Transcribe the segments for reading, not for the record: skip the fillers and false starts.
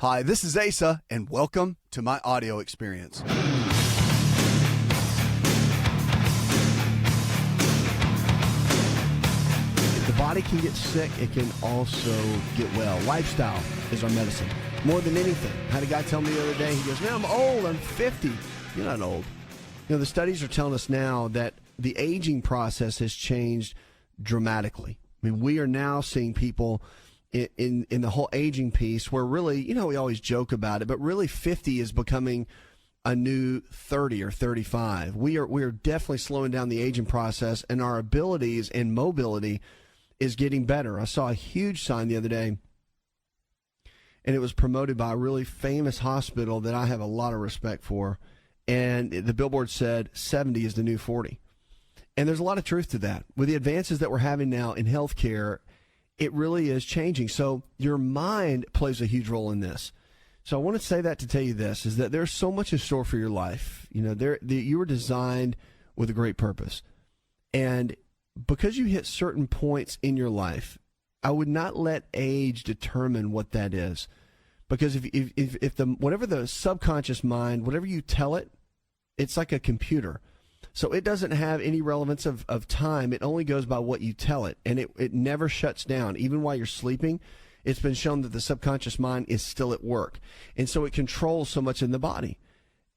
Hi, this is Asa, and welcome to my audio experience. If the body can get sick, it can also get well. Lifestyle is our medicine. More than anything. I had a guy tell me the other day, he goes, man, I'm old, I'm 50. You're not old. You know, the studies are telling us now that the aging process has changed dramatically. I mean, we are now seeing people in the whole aging piece where really, you know, we always joke about it, but really 50 is becoming a new 30 or 35. We are definitely slowing down the aging process, and our abilities and mobility is getting better. I saw a huge sign the other day, and it was promoted by a really famous hospital that I have a lot of respect for, and the billboard said 70 is the new 40. And there's a lot of truth to that. With the advances that we're having now in healthcare, it really is changing. So your mind plays a huge role in this. So I want to say that to tell you this, is that there's so much in store for your life. You know, you were designed with a great purpose. And because you hit certain points in your life, I would not let age determine what that is. Because if whatever the subconscious mind, whatever you tell it, it's like a computer. So it doesn't have any relevance of time. It only goes by what you tell it, and it never shuts down. Even while you're sleeping, it's been shown that the subconscious mind is still at work. And so it controls so much in the body.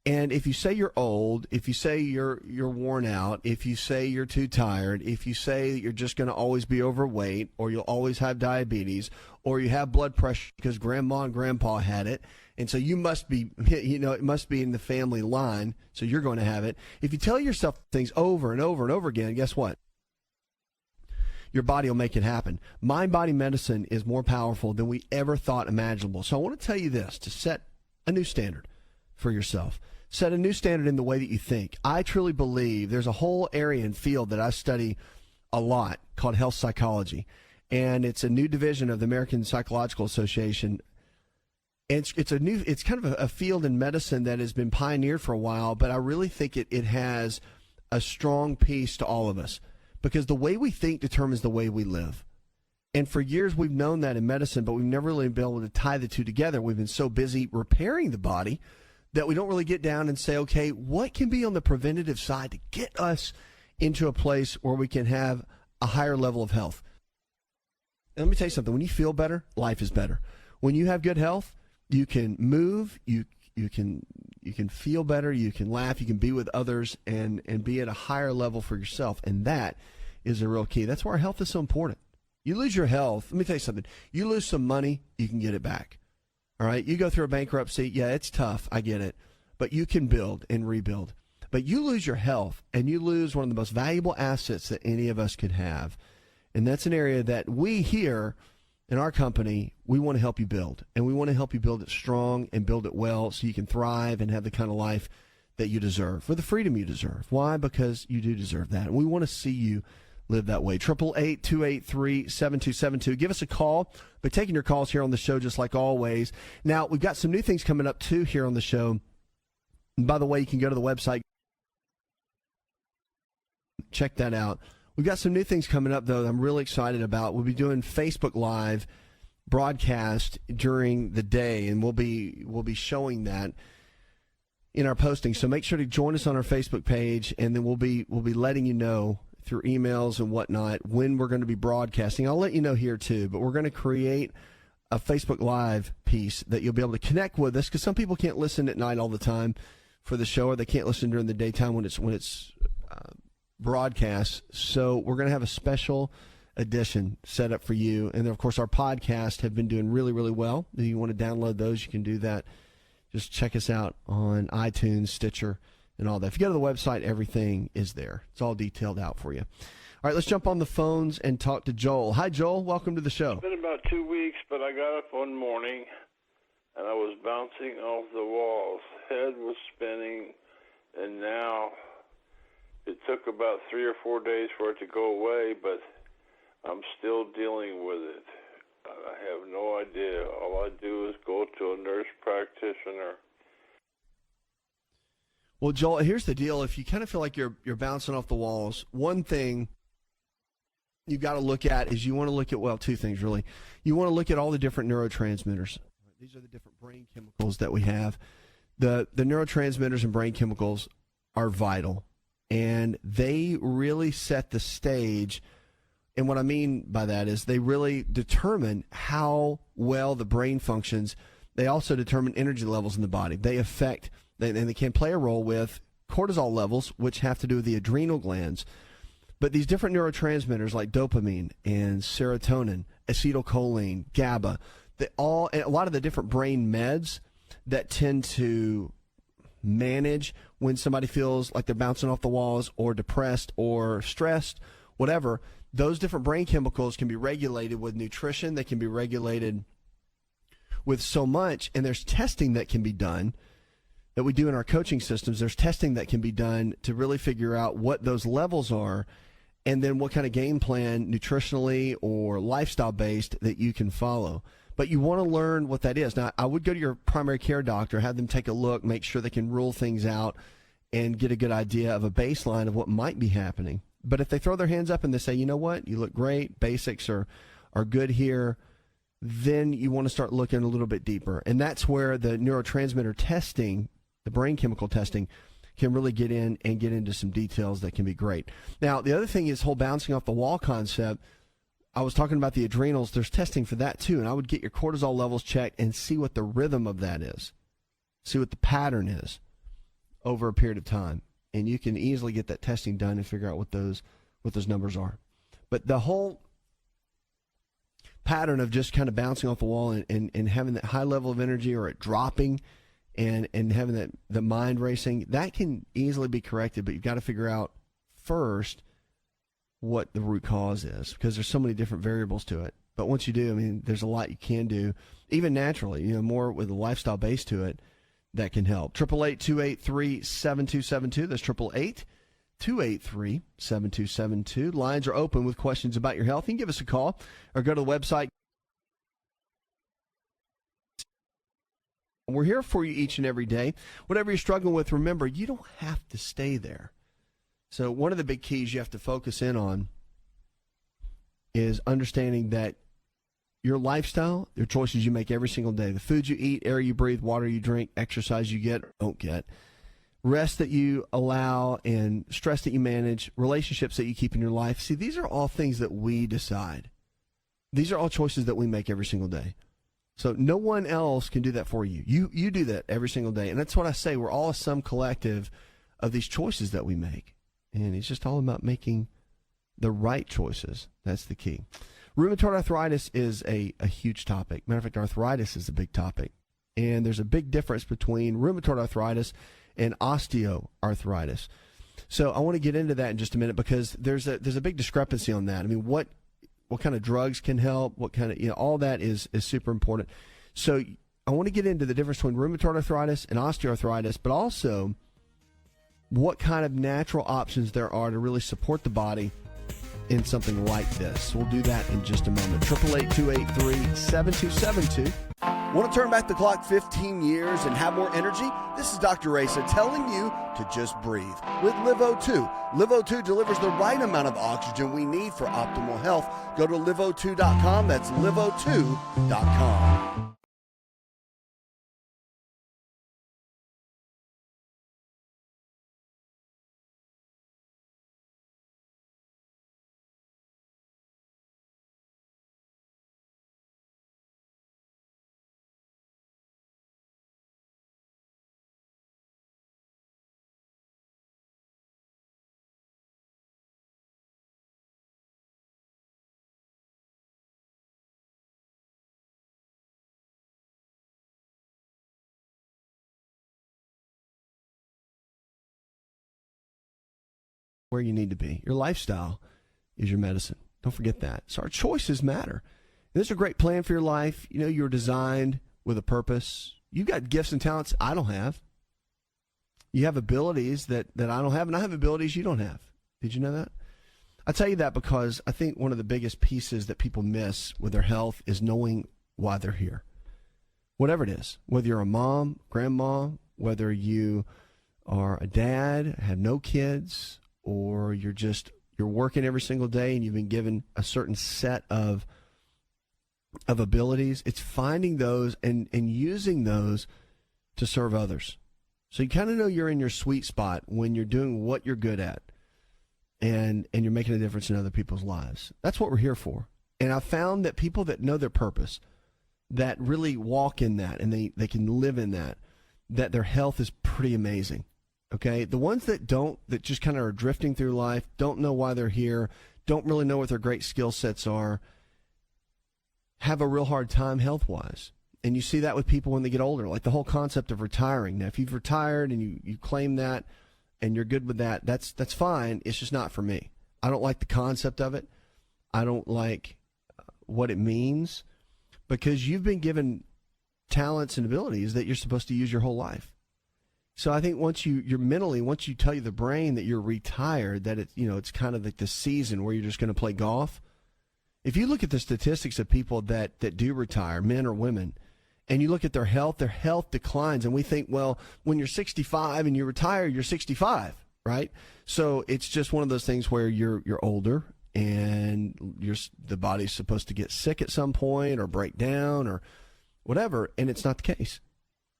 And if you say you're old, if you say you're worn out, if you say you're too tired, if you say that you're just going to always be overweight, or you'll always have diabetes, or you have blood pressure because grandma and grandpa had it, and so you must be, you know, it must be in the family line, so you're going to have it. If you tell yourself things over and over and over again, guess what? Your body will make it happen. Mind-body medicine is more powerful than we ever thought imaginable. So I want to tell you this, to set a new standard for yourself. Set a new standard in the way that you think. I truly believe there's a whole area and field that I study a lot called health psychology. And it's a new division of the American Psychological Association. It's kind of a field in medicine that has been pioneered for a while, but I really think it has a strong piece to all of us, because the way we think determines the way we live. And for years we've known that in medicine, but we've never really been able to tie the two together. We've been so busy repairing the body that we don't really get down and say, okay, what can be on the preventative side to get us into a place where we can have a higher level of health? And let me tell you something. When you feel better, life is better. When you have good health, you can move, you can feel better, you can laugh, you can be with others, and be at a higher level for yourself. And that is a real key. That's why our health is so important. You lose your health, let me tell you something. You lose some money, you can get it back. All right, you go through a bankruptcy, yeah, it's tough, I get it, but you can build and rebuild. But you lose your health, and you lose one of the most valuable assets that any of us could have, and that's an area that we here in our company, we want to help you build, and we want to help you build it strong and build it well so you can thrive and have the kind of life that you deserve, for the freedom you deserve. Why? Because you do deserve that, and we want to see you live that way. 888-283-7272. Give us a call. We're taking your calls here on the show just like always. Now, we've got some new things coming up, too, here on the show. And by the way, you can go to the website. Check that out. We've got some new things coming up, though, that I'm really excited about. We'll be doing Facebook Live broadcast during the day, and we'll be showing that in our posting. So make sure to join us on our Facebook page, and then we'll be letting you know through emails and whatnot when we're going to be broadcasting. I'll let you know here too, but we're going to create a Facebook Live piece that you'll be able to connect with us, because some people can't listen at night all the time for the show, or they can't listen during the daytime when it's broadcast. So we're going to have a special edition set up for you. And then, of course, our podcasts have been doing really, really well. If you want to download those, you can do that. Just check us out on iTunes, Stitcher, and all that. If you go to the website, everything is there. It's all detailed out for you. All right, let's jump on the phones and talk to Joel. Hi, Joel. Welcome to the show. It's been about 2 weeks, but I got up one morning, and I was bouncing off the walls. Head was spinning, and now it took about 3 or 4 days for it to go away, but I'm still dealing with it. I have no idea. All I do is go to a nurse practitioner. Well, Joel, here's the deal. If you kind of feel like you're bouncing off the walls, one thing you've got to look at is you want to look at, well, two things really. You want to look at all the different neurotransmitters. These are the different brain chemicals that we have. The neurotransmitters and brain chemicals are vital, and they really set the stage. And what I mean by that is they really determine how well the brain functions. They also determine energy levels in the body. They affect, and they can play a role with cortisol levels, which have to do with the adrenal glands. But these different neurotransmitters like dopamine and serotonin, acetylcholine, GABA, a lot of the different brain meds that tend to manage when somebody feels like they're bouncing off the walls or depressed or stressed, whatever, those different brain chemicals can be regulated with nutrition. They can be regulated with so much, and there's testing that can be done that we do in our coaching systems. There's testing that can be done to really figure out what those levels are and then what kind of game plan, nutritionally or lifestyle-based, that you can follow. But you want to learn what that is. Now, I would go to your primary care doctor, have them take a look, make sure they can rule things out, and get a good idea of a baseline of what might be happening. But if they throw their hands up and they say, you know what, you look great, basics are good here, then you want to start looking a little bit deeper. And that's where the neurotransmitter testing, the brain chemical testing, can really get in and get into some details that can be great. Now, the other thing is whole bouncing off the wall concept. I was talking about the adrenals. There's testing for that too. And I would get your cortisol levels checked and see what the rhythm of that is. See what the pattern is over a period of time. And you can easily get that testing done and figure out what those numbers are. But the whole pattern of just kind of bouncing off the wall and having that high level of energy or it dropping and having the mind racing, that can easily be corrected, but you've got to figure out first what the root cause is, because there's so many different variables to it. But once you do, I mean, there's a lot you can do, even naturally, more with a lifestyle base to it that can help. 888-283-7272. That's 888-283-7272. Lines are open with questions about your health. You can give us a call or go to the website. We're here for you each and every day. Whatever you're struggling with, remember, you don't have to stay there. So one of the big keys you have to focus in on is understanding that your lifestyle, your choices you make every single day, the food you eat, air you breathe, water you drink, exercise you get or don't get, rest that you allow, and stress that you manage, relationships that you keep in your life. See, these are all things that we decide. These are all choices that we make every single day. So no one else can do that for you. You do that every single day. And that's what I say. We're all a sum collective of these choices that we make. And it's just all about making the right choices. That's the key. Rheumatoid arthritis is a huge topic. Matter of fact, arthritis is a big topic. And there's a big difference between rheumatoid arthritis and osteoarthritis. So I want to get into that in just a minute, because there's a big discrepancy on that. I mean, what kind of drugs can help, what kind of, all that is super important. So I want to get into the difference between rheumatoid arthritis and osteoarthritis, but also what kind of natural options there are to really support the body in something like this. We'll do that in just a moment. 888-283-7272. Want to turn back the clock 15 years and have more energy? This is Dr. Raisa telling you to just breathe with LiveO2. LiveO2 delivers the right amount of oxygen we need for optimal health. Go to liveO2.com. That's liveO2.com. Where you need to be. Your lifestyle is your medicine. Don't forget that. So our choices matter. This is a great plan for your life. You're designed with a purpose. You've got gifts and talents I don't have. You have abilities that I don't have, and I have abilities you don't have. Did you know that? I tell you that because I think one of the biggest pieces that people miss with their health is knowing why they're here. Whatever it is, whether you're a mom, grandma, whether you are a dad, have no kids, or you're working every single day and you've been given a certain set of of abilities. It's finding those and using those to serve others. So you kind of know you're in your sweet spot when you're doing what you're good at and you're making a difference in other people's lives. That's what we're here for. And I've found that people that know their purpose, that really walk in that and they can live in that their health is pretty amazing. Okay? The ones that don't, that just kind of are drifting through life, don't know why they're here, don't really know what their great skill sets are, have a real hard time health-wise. And you see that with people when they get older, like the whole concept of retiring. Now, if you've retired and you claim that and you're good with that, that's fine. It's just not for me. I don't like the concept of it. I don't like what it means, because you've been given talents and abilities that you're supposed to use your whole life. So I think once you're mentally, once you tell the brain that you're retired, that it's kind of like the season where you're just going to play golf. If you look at the statistics of people that do retire, men or women, and you look at their health declines. And we think, well, when you're 65 and you retire, you're 65, right? So it's just one of those things where you're older and the body's supposed to get sick at some point or break down or whatever, and it's not the case.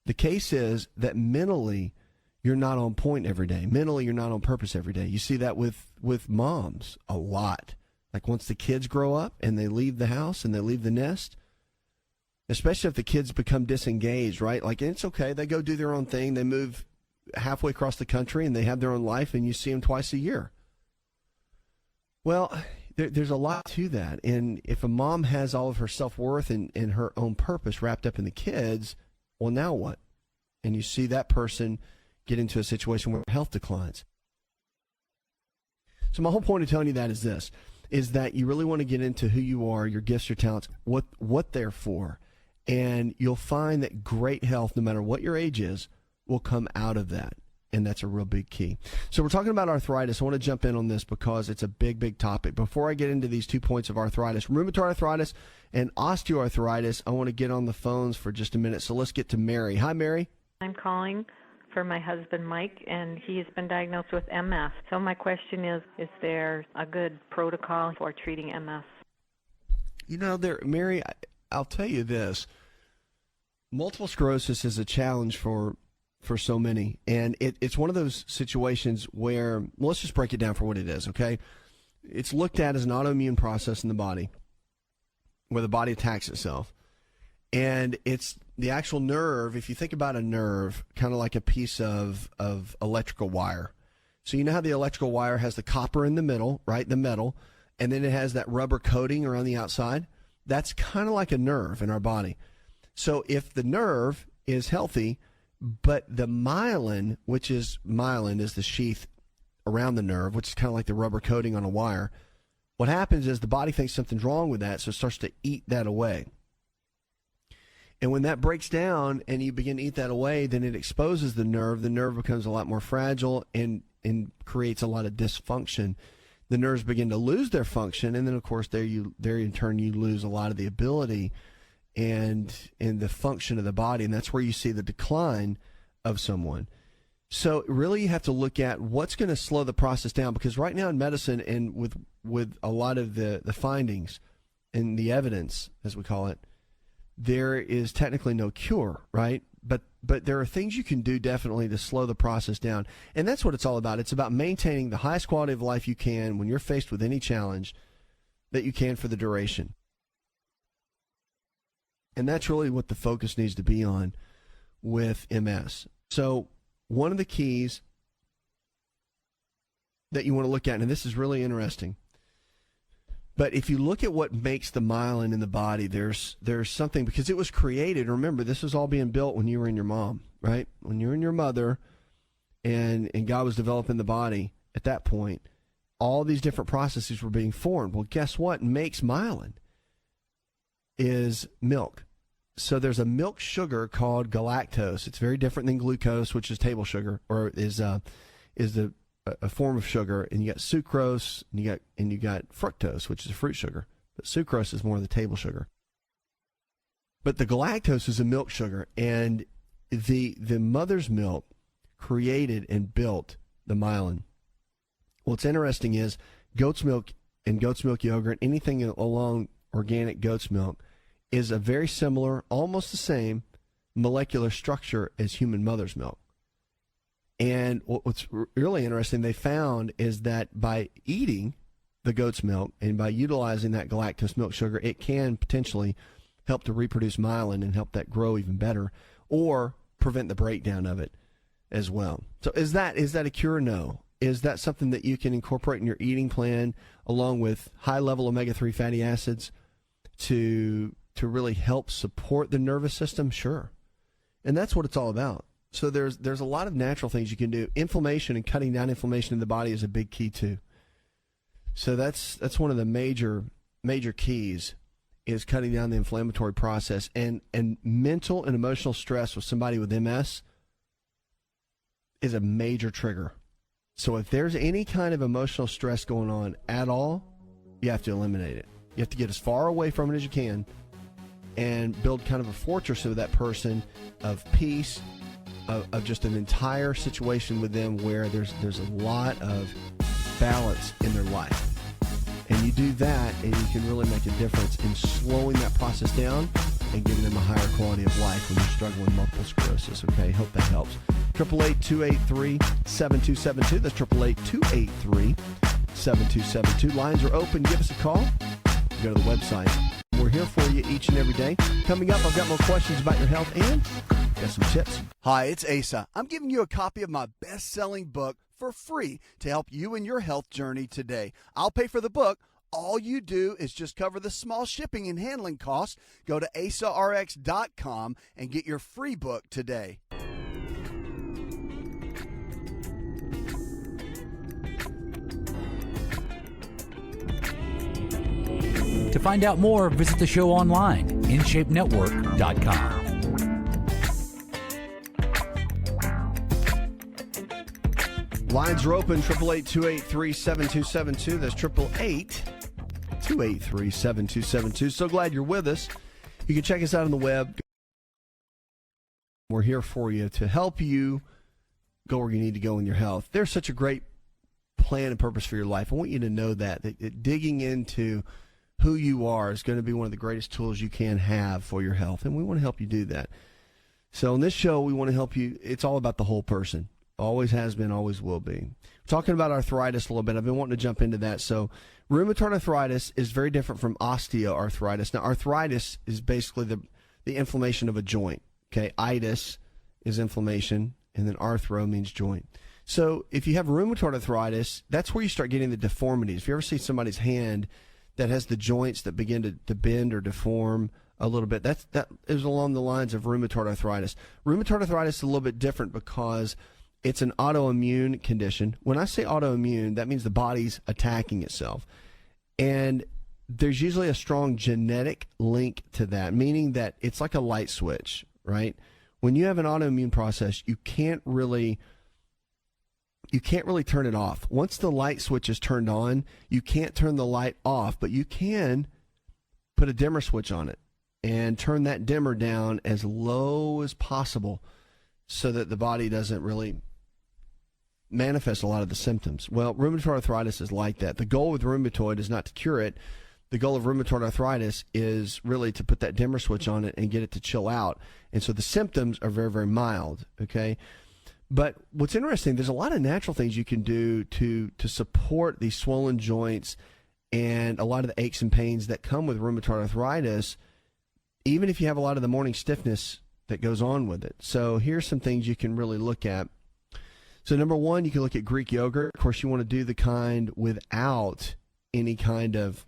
The case is that mentally you're not on point every day. Mentally you're not on purpose every day. You see that with moms a lot. Like once the kids grow up and they leave the house and they leave the nest, especially if the kids become disengaged, right? Like, it's okay. They go do their own thing. They move halfway across the country and they have their own life, and you see them twice a year. Well, there's a lot to that. And if a mom has all of her self-worth and her own purpose wrapped up in the kids, well, now what? And you see that person get into a situation where health declines. So my whole point of telling you that is this, is that you really want to get into who you are, your gifts, your talents, what they're for. And you'll find that great health, no matter what your age is, will come out of that. And that's a real big key. So we're talking about arthritis. I want to jump in on this because it's a big, big topic. Before I get into these 2 points of arthritis, rheumatoid arthritis and osteoarthritis, I want to get on the phones for just a minute. So let's get to Mary. Hi, Mary. I'm calling for my husband, Mike, and he's been diagnosed with MS. So my question is there a good protocol for treating MS? Mary, I'll tell you this. Multiple sclerosis is a challenge for so many. And it's one of those situations where, well, let's just break it down for what it is, okay? It's looked at as an autoimmune process in the body where the body attacks itself. And it's the actual nerve. If you think about a nerve, kind of like a piece of electrical wire. So you know how the electrical wire has the copper in the middle, right, the metal, and then it has that rubber coating around the outside? That's kind of like a nerve in our body. So if the nerve is healthy, but the myelin, myelin is the sheath around the nerve, which is kind of like the rubber coating on a wire, what happens is the body thinks something's wrong with that, so it starts to eat that away. And when that breaks down and you begin to eat that away, then it exposes the nerve. The nerve becomes a lot more fragile and creates a lot of dysfunction. The nerves begin to lose their function, and then, of course, there in turn you lose a lot of the ability and the function of the body, and that's where you see the decline of someone. So really you have to look at what's going to slow the process down, because right now in medicine and with a lot of the findings and the evidence, as we call it, there is technically no cure, right? But there are things you can do definitely to slow the process down. And that's what it's all about. It's about maintaining the highest quality of life you can when you're faced with any challenge that you can for the duration. And that's really what the focus needs to be on with MS. So one of the keys that you want to look at, and this is really interesting, but if you look at what makes the myelin in the body, there's something, because it was created. Remember, this was all being built when you were in your mom, right? When you were in your mother and God was developing the body at that point, all these different processes were being formed. Well, guess what makes myelin? Is milk. So there's a milk sugar called galactose. It's very different than glucose, which is table sugar, or is a form of sugar. And you got sucrose, and you got fructose, which is a fruit sugar. But sucrose is more of the table sugar. But the galactose is a milk sugar, and the mother's milk created and built the myelin. What's interesting is goat's milk and goat's milk yogurt, anything along organic goat's milk, is a very similar, almost the same molecular structure as human mother's milk. And what's really interesting they found is that by eating the goat's milk and by utilizing that galactose milk sugar, it can potentially help to reproduce myelin and help that grow even better, or prevent the breakdown of it as well. So is that a cure? No. Is that something that you can incorporate in your eating plan along with high-level omega-3 fatty acids to really help support the nervous system? Sure. And that's what it's all about. So there's a lot of natural things you can do. Inflammation and cutting down inflammation in the body is a big key too. So that's one of the major keys, is cutting down the inflammatory process. And mental and emotional stress with somebody with MS is a major trigger. So if there's any kind of emotional stress going on at all, you have to eliminate it. You have to get as far away from it as you can and build kind of a fortress of that person of peace, of just an entire situation with them where there's a lot of balance in their life. And you do that, and you can really make a difference in slowing that process down and giving them a higher quality of life when you're struggling with multiple sclerosis. Okay, hope that helps. 888-283-7272. That's 888-283-7272. Lines are open. Give us a call. Go to the website. We're here for you each and every day. Coming up, I've got more questions about your health and got some tips. Hi, it's Asa. I'm giving you a copy of my best-selling book for free to help you in your health journey today. I'll pay for the book. All you do is just cover the small shipping and handling costs. Go to asarx.com and get your free book today. To find out more, visit the show online, InShapeNetwork.com. Lines are open, 888-283-7272. That's 888-283-7272. So glad you're with us. You can check us out on the web. We're here for you to help you go where you need to go in your health. There's such a great plan and purpose for your life. I want you to know that digging into who you are is going to be one of the greatest tools you can have for your health, and we want to help you do that. So on this show, we want to help you. It's all about the whole person. Always has been, always will be. We're talking about arthritis a little bit. I've been wanting to jump into that. So rheumatoid arthritis is very different from osteoarthritis. Now, arthritis is basically the inflammation of a joint. Okay, itis is inflammation, and then arthro means joint. So if you have rheumatoid arthritis, that's where you start getting the deformities. If you ever see somebody's hand that has the joints that begin to bend or deform a little bit, that is along the lines of rheumatoid arthritis. Rheumatoid arthritis is a little bit different because it's an autoimmune condition. When I say autoimmune, that means the body's attacking itself. And there's usually a strong genetic link to that, meaning that it's like a light switch, right? When you have an autoimmune process, you can't really turn it off. Once the light switch is turned on, you can't turn the light off, but you can put a dimmer switch on it and turn that dimmer down as low as possible so that the body doesn't really manifest a lot of the symptoms. Well, rheumatoid arthritis is like that. The goal with rheumatoid is not to cure it. The goal of rheumatoid arthritis is really to put that dimmer switch on it and get it to chill out. And so the symptoms are very, very mild, okay? But what's interesting, there's a lot of natural things you can do to support these swollen joints and a lot of the aches and pains that come with rheumatoid arthritis, even if you have a lot of the morning stiffness that goes on with it. So here's some things you can really look at. So number one, you can look at Greek yogurt. Of course, you want to do the kind without any kind of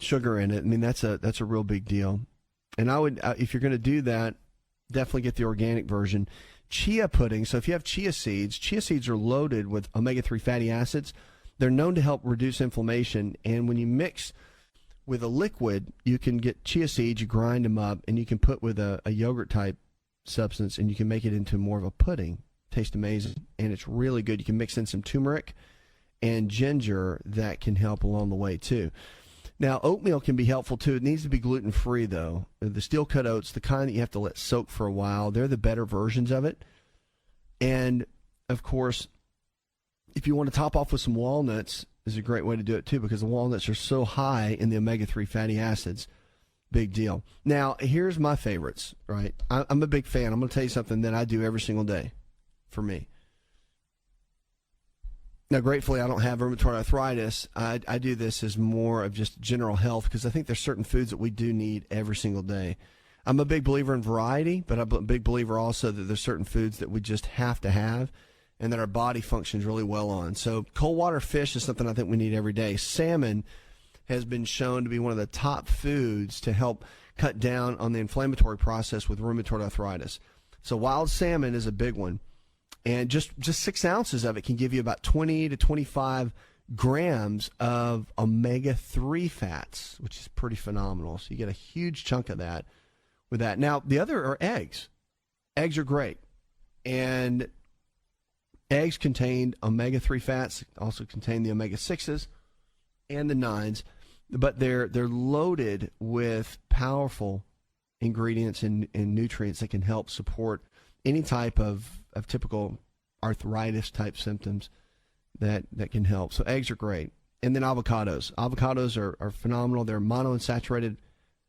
sugar in it. I mean, that's a real big deal. And I would, if you're going to do that, definitely get the organic version. Chia pudding. So if you have chia seeds are loaded with omega-3 fatty acids. They're known to help reduce inflammation. And when you mix with a liquid, you can get chia seeds, you grind them up, and you can put with a yogurt type substance, and you can make it into more of a pudding. Tastes amazing, and it's really good. You can mix in some turmeric and ginger. That can help along the way too. Now, oatmeal can be helpful too. It needs to be gluten-free though. The steel-cut oats, the kind that you have to let soak for a while, they're the better versions of it. And of course, if you want to top off with some walnuts, is a great way to do it too, because the walnuts are so high in the omega-3 fatty acids. Big deal. Now, here's my favorites, right? I'm a big fan. I'm going to tell you something that I do every single day for me. Now, gratefully, I don't have rheumatoid arthritis. I do this as more of just general health, because I think there's certain foods that we do need every single day. I'm a big believer in variety, but I'm a big believer also that there's certain foods that we just have to have and that our body functions really well on. So cold water fish is something I think we need every day. Salmon has been shown to be one of the top foods to help cut down on the inflammatory process with rheumatoid arthritis. So wild salmon is a big one. And just 6 ounces of it can give you about 20 to 25 grams of omega-3 fats, which is pretty phenomenal. So you get a huge chunk of that with that. Now, the other are eggs. Eggs are great. And eggs contain omega-3 fats, also contain the omega-6s and the 9s, but they're loaded with powerful ingredients and nutrients that can help support any type of typical arthritis type symptoms that can help. So eggs are great. And then avocados. Avocados are phenomenal. They're monounsaturated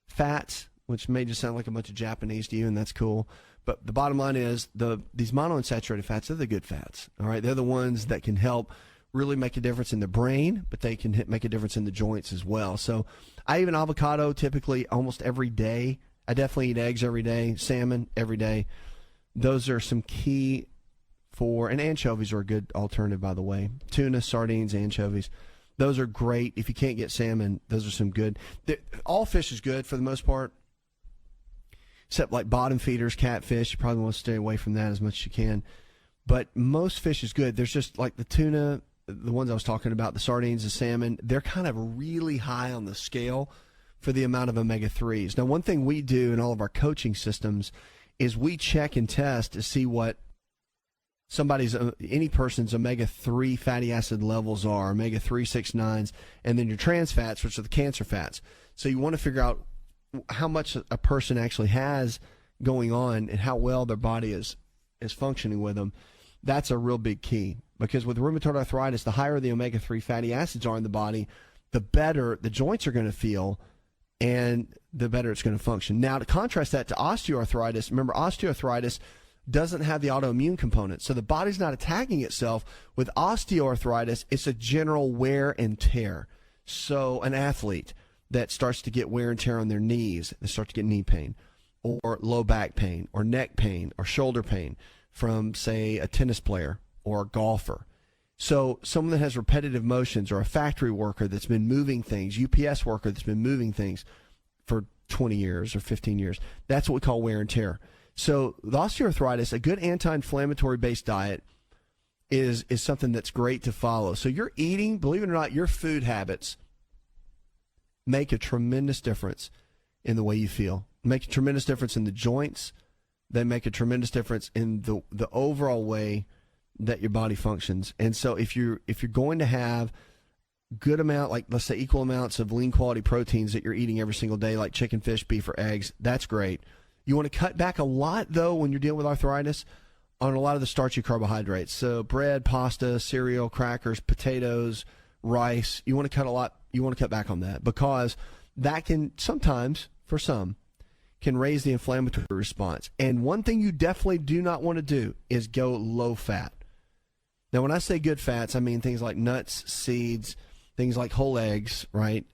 fats, which may just sound like a bunch of Japanese to you, and that's cool. But the bottom line is these monounsaturated fats, they're the good fats. All right, they're the ones that can help really make a difference in the brain, but they can make a difference in the joints as well. So I eat an avocado typically almost every day. I definitely eat eggs every day, salmon every day. Those are some key and anchovies are a good alternative, by the way. Tuna, sardines, anchovies. Those are great. If you can't get salmon, those are some good. All fish is good for the most part, except like bottom feeders, catfish. You probably want to stay away from that as much as you can. But most fish is good. There's just like the tuna, the ones I was talking about, the sardines, the salmon, they're kind of really high on the scale for the amount of omega-3s. Now, one thing we do in all of our coaching systems is we check and test to see what any person's omega-3 fatty acid levels are, omega-3, 6, 9s, and then your trans fats, which are the cancer fats. So you want to figure out how much a person actually has going on and how well their body is functioning with them. That's a real big key, because with rheumatoid arthritis, the higher the omega-3 fatty acids are in the body, the better the joints are going to feel and the better it's going to function. Now, to contrast that to osteoarthritis, remember, osteoarthritis doesn't have the autoimmune component, so the body's not attacking itself. With osteoarthritis, it's a general wear and tear. So an athlete that starts to get wear and tear on their knees, they start to get knee pain, or low back pain, or neck pain, or shoulder pain from, say, a tennis player or a golfer. So someone that has repetitive motions, or a factory worker that's been moving things, UPS worker that's been moving things for 20 years or 15 years, that's what we call wear and tear. So the osteoarthritis, a good anti-inflammatory based diet is something that's great to follow. So your eating, believe it or not, your food habits make a tremendous difference in the way you feel. Make a tremendous difference in the joints. They make a tremendous difference in the overall way that your body functions. And so if you're going to have good amount, like let's say equal amounts of lean quality proteins that you're eating every single day, like chicken, fish, beef, or eggs, that's great. You want to cut back a lot, though, when you're dealing with arthritis, on a lot of the starchy carbohydrates. So bread, pasta, cereal, crackers, potatoes, rice. You want to cut back on that, because that can sometimes, for some, can raise the inflammatory response. And one thing you definitely do not want to do is go low fat. Now, when I say good fats, I mean things like nuts, seeds, things like whole eggs, right?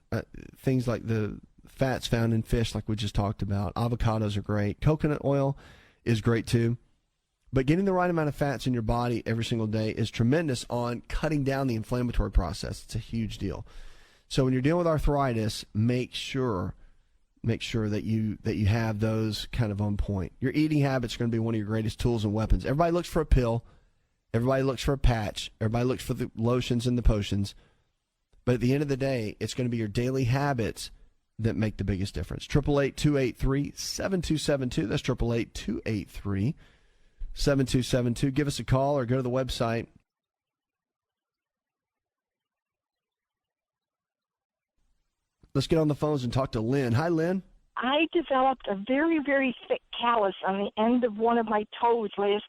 Things like the fats found in fish, like we just talked about. Avocados are great. Coconut oil is great too. But getting the right amount of fats in your body every single day is tremendous on cutting down the inflammatory process. It's a huge deal. So when you're dealing with arthritis, make sure that you have those kind of on point. Your eating habits are going to be one of your greatest tools and weapons. Everybody looks for a pill. Everybody looks for a patch. Everybody looks for the lotions and the potions. But at the end of the day, it's going to be your daily habits that make the biggest difference. 888-283-7272. That's 888-283-7272. Give us a call or go to the website. Let's get on the phones and talk to Lynn. Hi, Lynn. I developed a very, very thick callus on the end of one of my toes last